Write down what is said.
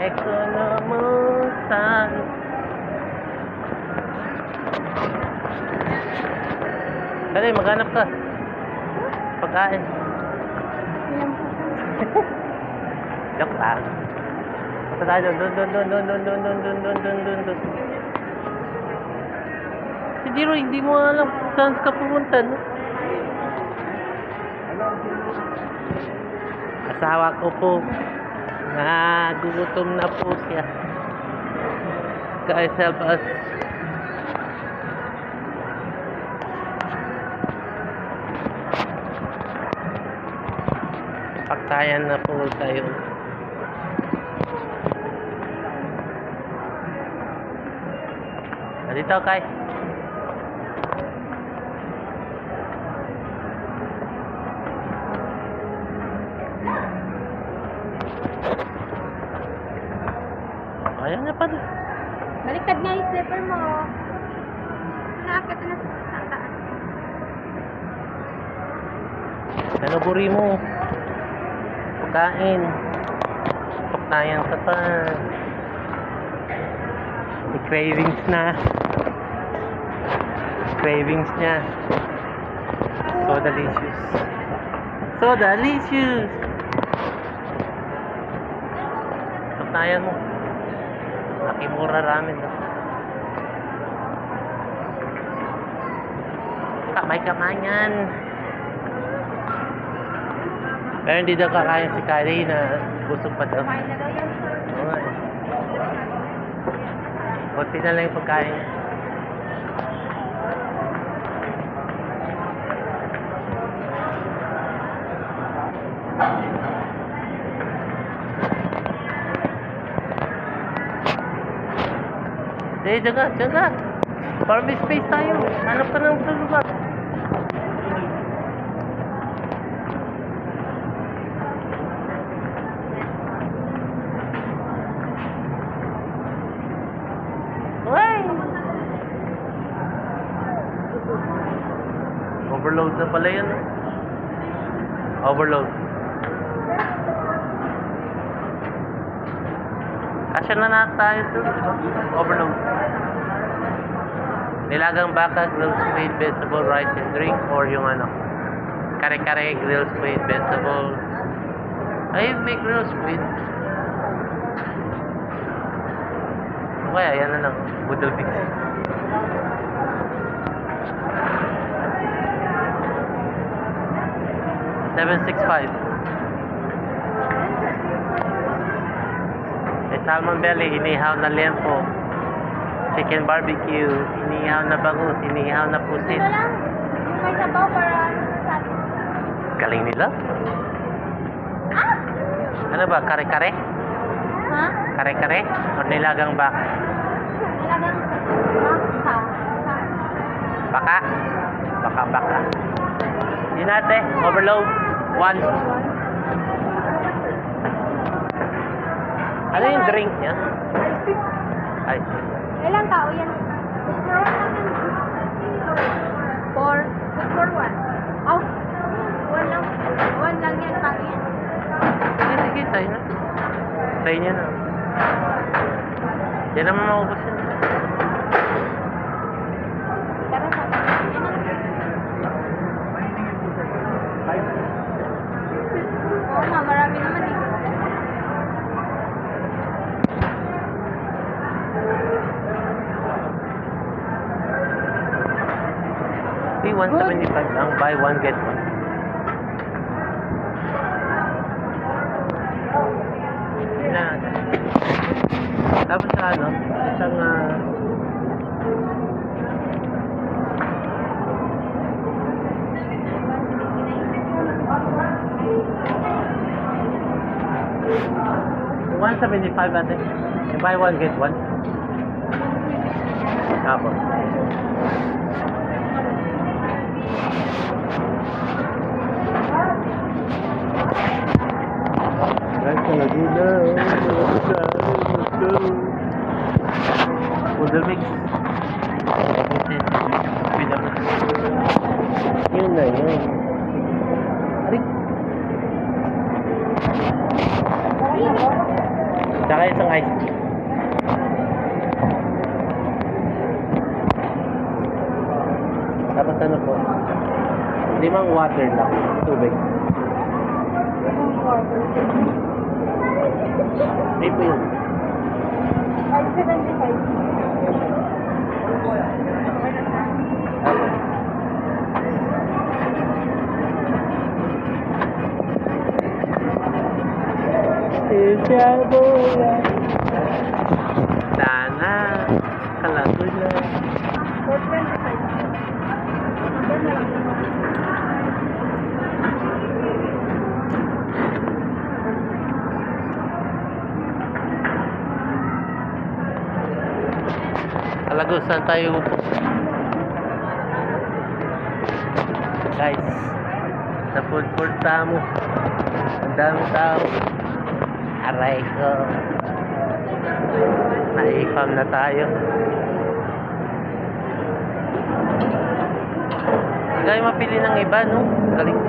Ekonomusan. Dali, maghanap ka. Pagkain. Joke lang. Basta tayo doon. Si Jiro, hindi mo alam kung saan ka pumunta, no? Asawa ko po. Nagugutom na po siya. Guys, help us. Pagtayan na po tayo. Dito, Kai. Ayan na pala. Baliktad nga yung slipper mo. Nakakita na sa taas. Kanuburi mo. Pagkain. Pagtayan ka pa. May cravings na. Cravings niya. So delicious. So delicious. Pagtayan mo. Nakimura ramen. Kamay-kamayan. Pero hindi daw kakain si Kylie na busog pa daw. Kumain na daw yan. Oo nga eh. Kunti na lang yung pagkain. Diyan ka. Para may space tayo. Hanap ka ng lugar. Uy! Overload na pala yun. Overload. Kasya na tayo doon. Overload. Nilagang baka, grilled squid, vegetable, rice and drink, or yung ano, kare-kare, grilled squid, vegetable. Ay, may grilled squid. Kaya, yan na lang. Boodle Mix. $765. May salmon belly, inihaw na liempo. Chicken barbecue, inihaw na bangus, inihaw na pusit. Ano lang? Yung may sabaw para sa atin. Galing nila. Ano ba, kare-kare? Ha? Kare-kare? O nilagang baka? Talagang maksa. Baka? Baka. Yun natin, overload. 1. Ano yung drink niya? Ay. Ilang tao yan? For one. Oh, one lang yan, paano yan? Sige, sa'yo na. Sa'yo niya na. Yan naman maubos yun. Tara sa atin. Yan ang... Oo nga, marami naman eh. Hey, 175 ang buy one get one. Yun na. Tapos sa ano, isang $175 natin. You buy one get one. Tapos. Guys, Laguna. Boodle Mix. Yun na yun. Arik. Tsaka isang ice tea. Tapos ano po? 5 water lang. Tubig. Refill. 575. Sana. Kalagod na. 425. Kalagod, saan tayo upo? Guys, sa food court tamo. Ang dami tao. Aray ko. Naifam na tayo. Hindi tayo mapili ng iba, no? Galing.